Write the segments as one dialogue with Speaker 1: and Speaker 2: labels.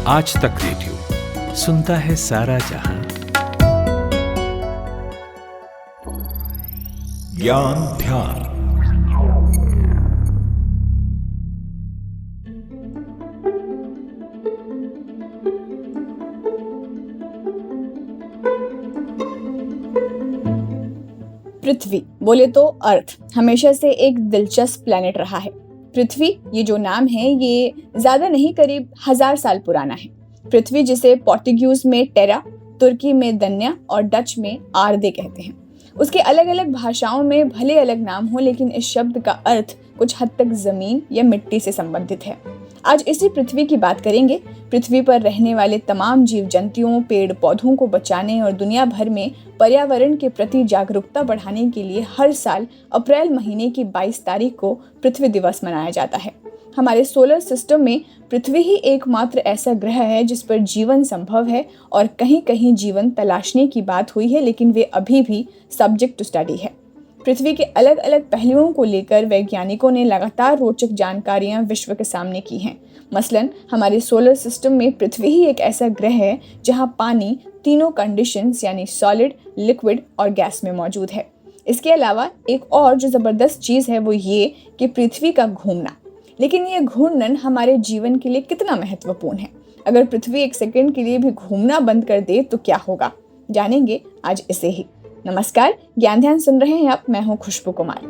Speaker 1: आज तक रेडियो सुनता है सारा जहां। ज्ञान ध्यान।
Speaker 2: पृथ्वी बोले तो अर्थ हमेशा से एक दिलचस्प प्लैनेट रहा है। पृथ्वी ये जो नाम है ये ज्यादा नहीं, करीब 1000 साल पुराना है। पृथ्वी जिसे पोर्तुगीज में टेरा, तुर्की में दन्या और डच में आर्दे कहते हैं। उसके अलग अलग भाषाओं में भले अलग नाम हो, लेकिन इस शब्द का अर्थ कुछ हद तक जमीन या मिट्टी से संबंधित है। आज इसी पृथ्वी की बात करेंगे। पृथ्वी पर रहने वाले तमाम जीव जंतुओं, पेड़ पौधों को बचाने और दुनिया भर में पर्यावरण के प्रति जागरूकता बढ़ाने के लिए हर साल अप्रैल महीने की 22 तारीख को पृथ्वी दिवस मनाया जाता है। हमारे सोलर सिस्टम में पृथ्वी ही एकमात्र ऐसा ग्रह है जिस पर जीवन संभव है, और कहीं कहीं जीवन तलाशने की बात हुई है, लेकिन वे अभी भी सब्जेक्ट टू स्टडी है। पृथ्वी के अलग अलग पहलुओं को लेकर वैज्ञानिकों ने लगातार रोचक जानकारियां विश्व के सामने की हैं। मसलन हमारे सोलर सिस्टम में पृथ्वी ही एक ऐसा ग्रह है जहां पानी तीनों कंडीशंस यानी सॉलिड, लिक्विड और गैस में मौजूद है। इसके अलावा एक और जो ज़बरदस्त चीज़ है वो ये कि पृथ्वी का घूमना। लेकिन ये घूर्णन हमारे जीवन के लिए कितना महत्वपूर्ण है? अगर पृथ्वी एक सेकंड के लिए भी घूमना बंद कर दे तो क्या होगा, जानेंगे आज इसे ही। नमस्कार, ज्ञान ध्यान सुन रहे हैं आप। मैं हूं खुशबू कुमार।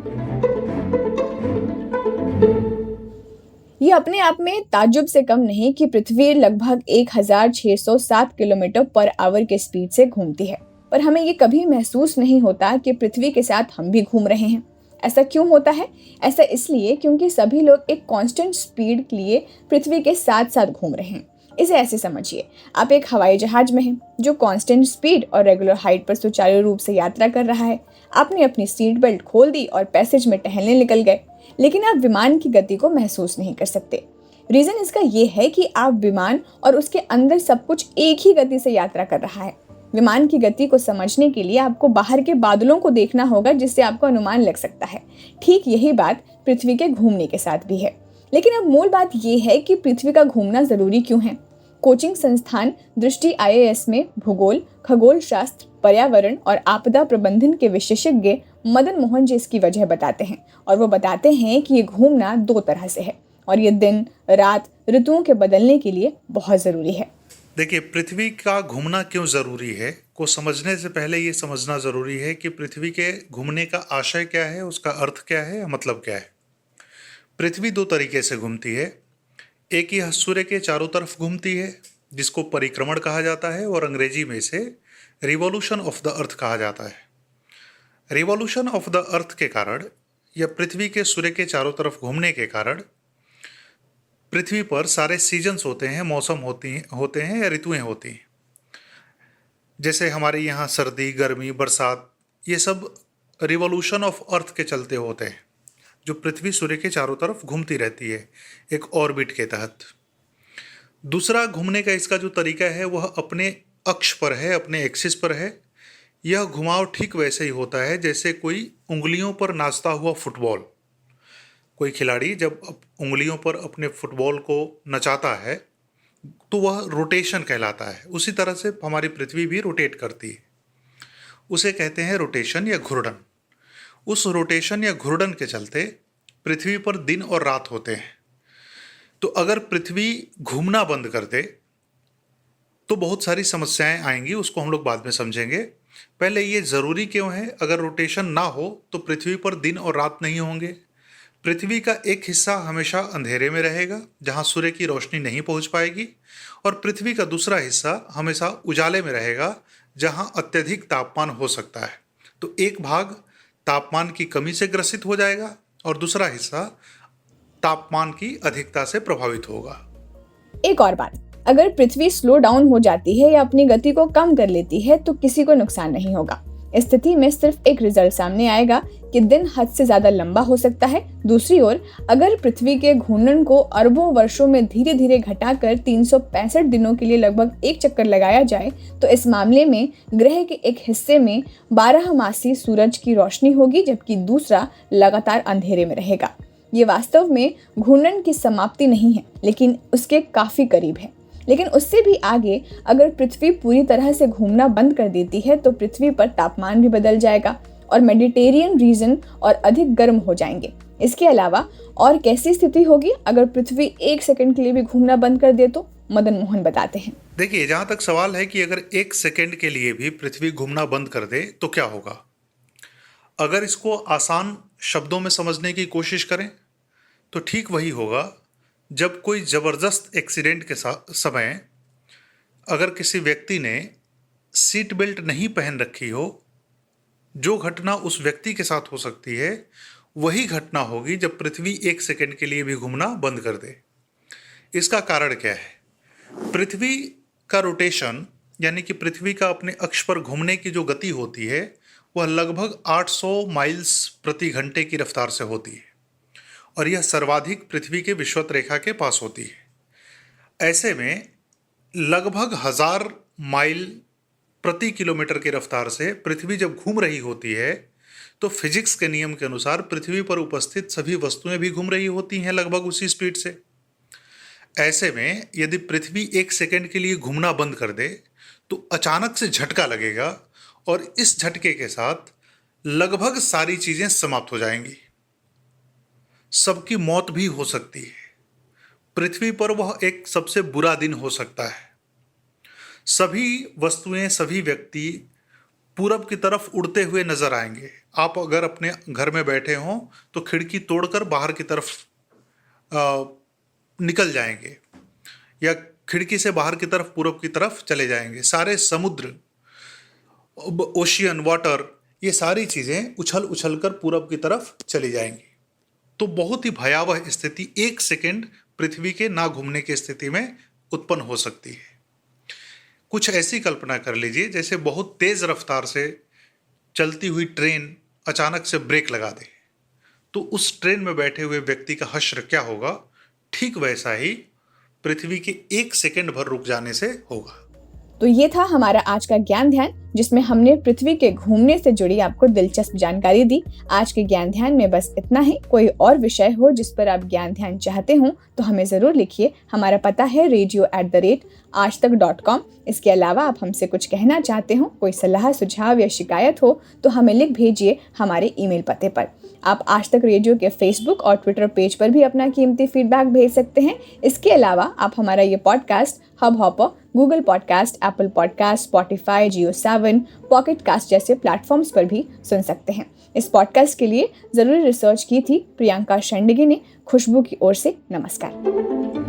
Speaker 2: ये अपने आप में ताज्जुब से कम नहीं कि पृथ्वी लगभग 1607 किलोमीटर पर आवर के स्पीड से घूमती है, पर हमें ये कभी महसूस नहीं होता कि पृथ्वी के साथ हम भी घूम रहे हैं। ऐसा क्यों होता है? ऐसा इसलिए क्योंकि सभी लोग एक कांस्टेंट स्पीड के लिए पृथ्वी के साथ साथ घूम रहे हैं। इसे ऐसे समझिए, आप एक हवाई जहाज में हैं जो कांस्टेंट स्पीड और रेगुलर हाइट पर सुचारू रूप से यात्रा कर रहा है। आपने अपनी सीट बेल्ट खोल दी और पैसेज में टहलने निकल गए, लेकिन आप विमान की गति को महसूस नहीं कर सकते। रीजन इसका ये है कि आप विमान और उसके अंदर सब कुछ एक ही गति से यात्रा कर रहा है। विमान की गति को समझने के लिए आपको बाहर के बादलों को देखना होगा, जिससे आपको अनुमान लग सकता है। ठीक यही बात पृथ्वी के घूमने के साथ भी है। लेकिन अब मूल बात यह है कि पृथ्वी का घूमना जरूरी क्यों है? कोचिंग संस्थान दृष्टि IIS में भूगोल, खगोल शास्त्र, पर्यावरण और आपदा प्रबंधन के विशेषज्ञ मदन मोहन जी इसकी वजह बताते हैं, और वो बताते हैं कि ये घूमना 2 तरह से है, और ये दिन रात ऋतुओं के बदलने के लिए बहुत जरूरी है।
Speaker 3: देखिए, पृथ्वी का घूमना क्यों ज़रूरी है को समझने से पहले ये समझना ज़रूरी है कि पृथ्वी के घूमने का आशय क्या है, उसका अर्थ क्या है, मतलब क्या है। पृथ्वी 2 तरीके से घूमती है। एक यह सूर्य के चारों तरफ घूमती है, जिसको परिक्रमण कहा जाता है, और अंग्रेजी में इसे रिवॉल्यूशन ऑफ द अर्थ कहा जाता है। रिवॉल्यूशन ऑफ द अर्थ के कारण या पृथ्वी के सूर्य के चारों तरफ घूमने के कारण पृथ्वी पर सारे सीजन्स होते हैं, मौसम होते हैं या ऋतुएं होती हैं। जैसे हमारे यहाँ सर्दी, गर्मी, बरसात, ये सब रिवॉल्यूशन ऑफ अर्थ के चलते होते हैं, जो पृथ्वी सूर्य के चारों तरफ घूमती रहती है एक ऑर्बिट के तहत। दूसरा घूमने का इसका जो तरीका है वह अपने अक्ष पर है, अपने एक्सिस पर है। यह घुमाव ठीक वैसे ही होता है जैसे कोई उंगलियों पर नाचता हुआ फुटबॉल। कोई खिलाड़ी जब उंगलियों पर अपने फुटबॉल को नचाता है तो वह रोटेशन कहलाता है। उसी तरह से हमारी पृथ्वी भी रोटेट करती है, उसे कहते हैं रोटेशन या घूर्णन। उस रोटेशन या घूर्णन के चलते पृथ्वी पर दिन और रात होते हैं। तो अगर पृथ्वी घूमना बंद कर दे तो बहुत सारी समस्याएं आएंगी, उसको हम लोग बाद में समझेंगे। पहले ये ज़रूरी क्यों है? अगर रोटेशन ना हो तो पृथ्वी पर दिन और रात नहीं होंगे। पृथ्वी का एक हिस्सा हमेशा अंधेरे में रहेगा जहां सूर्य की रोशनी नहीं पहुंच पाएगी, और पृथ्वी का दूसरा हिस्सा हमेशा उजाले में रहेगा जहां अत्यधिक तापमान हो सकता है। तो एक भाग तापमान की कमी से ग्रसित हो जाएगा और दूसरा हिस्सा तापमान की अधिकता से प्रभावित होगा।
Speaker 2: एक और बात, अगर पृथ्वी स्लो डाउन हो जाती है या अपनी गति को कम कर लेती है तो किसी को नुकसान नहीं होगा। इस स्थिति में सिर्फ एक रिजल्ट सामने आएगा कि दिन हद से ज्यादा लंबा हो सकता है। दूसरी ओर अगर पृथ्वी के घूर्णन को अरबों वर्षों में धीरे धीरे घटाकर 365 दिनों के लिए लगभग एक चक्कर लगाया जाए तो इस मामले में ग्रह के एक हिस्से में 12 मासी सूरज की रोशनी होगी, जबकि दूसरा लगातार अंधेरे में रहेगा। ये वास्तव में घूर्णन की समाप्ति नहीं है, लेकिन उसके काफी करीब है। लेकिन उससे भी आगे अगर पृथ्वी पूरी तरह से घूमना बंद कर देती है तो पृथ्वी पर तापमान भी बदल जाएगा और मेडिटेरियन रीजन और अधिक गर्म हो जाएंगे। इसके अलावा और कैसी स्थिति होगी अगर पृथ्वी 1 सेकंड के लिए भी घूमना बंद कर दे तो? मदन मोहन बताते हैं।
Speaker 3: देखिए, जहाँ तक सवाल है कि अगर 1 सेकंड के लिए भी पृथ्वी घूमना बंद कर दे तो क्या होगा, अगर इसको आसान शब्दों में समझने की कोशिश करें तो ठीक वही होगा जब कोई ज़बरदस्त एक्सीडेंट के समय अगर किसी व्यक्ति ने सीट बेल्ट नहीं पहन रखी हो, जो घटना उस व्यक्ति के साथ हो सकती है वही घटना होगी जब पृथ्वी 1 सेकंड के लिए भी घूमना बंद कर दे। इसका कारण क्या है? पृथ्वी का रोटेशन यानी कि पृथ्वी का अपने अक्ष पर घूमने की जो गति होती है वह लगभग 800 माइल्स प्रति घंटे की रफ्तार से होती है और यह सर्वाधिक पृथ्वी के विषुवत रेखा के पास होती है। ऐसे में लगभग 1000 माइल प्रति किलोमीटर की रफ्तार से पृथ्वी जब घूम रही होती है तो फिजिक्स के नियम के अनुसार पृथ्वी पर उपस्थित सभी वस्तुएं भी घूम रही होती हैं लगभग उसी स्पीड से। ऐसे में यदि पृथ्वी 1 सेकंड के लिए घूमना बंद कर दे तो अचानक से झटका लगेगा और इस झटके के साथ लगभग सारी चीजें समाप्त हो जाएंगी। सबकी मौत भी हो सकती है। पृथ्वी पर वह एक सबसे बुरा दिन हो सकता है। सभी वस्तुएं, सभी व्यक्ति पूरब की तरफ उड़ते हुए नजर आएंगे। आप अगर अपने घर में बैठे हों तो खिड़की तोड़कर बाहर की तरफ निकल जाएंगे या खिड़की से बाहर की तरफ पूरब की तरफ चले जाएंगे। सारे समुद्र, ओशियन, वाटर, ये सारी चीज़ें उछल उछल कर पूरब की तरफ चली जाएंगी। तो बहुत ही भयावह स्थिति 1 सेकंड पृथ्वी के ना घूमने की स्थिति में उत्पन्न हो सकती है। कुछ ऐसी कल्पना कर लीजिए जैसे बहुत तेज़ रफ्तार से चलती हुई ट्रेन अचानक से ब्रेक लगा दे, तो उस ट्रेन में बैठे हुए व्यक्ति का हश्र क्या होगा, ठीक वैसा ही पृथ्वी के 1 सेकंड भर रुक जाने से होगा।
Speaker 2: तो ये था हमारा आज का ज्ञान ध्यान, जिसमें हमने पृथ्वी के घूमने से जुड़ी आपको दिलचस्प जानकारी दी। आज के ज्ञान ध्यान में बस इतना ही। कोई और विषय हो जिस पर आप ज्ञान ध्यान चाहते हो तो हमें ज़रूर लिखिए। हमारा पता है radio@aajtak.com। इसके अलावा आप हमसे कुछ कहना चाहते हो, कोई सलाह, सुझाव या शिकायत हो तो हमें लिख भेजिए हमारे ईमेल पते पर। आप आज तक रेडियो के फेसबुक और ट्विटर पेज पर भी अपना कीमती फीडबैक भेज सकते हैं। इसके अलावा आप हमारा ये podcast Hubhopper, Google podcast, Apple podcast, Spotify, जियो7, पॉकेट कास्ट जैसे प्लेटफॉर्म्स पर भी सुन सकते हैं। इस पॉडकास्ट के लिए ज़रूरी रिसर्च की थी प्रियंका शंडगी ने। खुशबू की ओर से नमस्कार।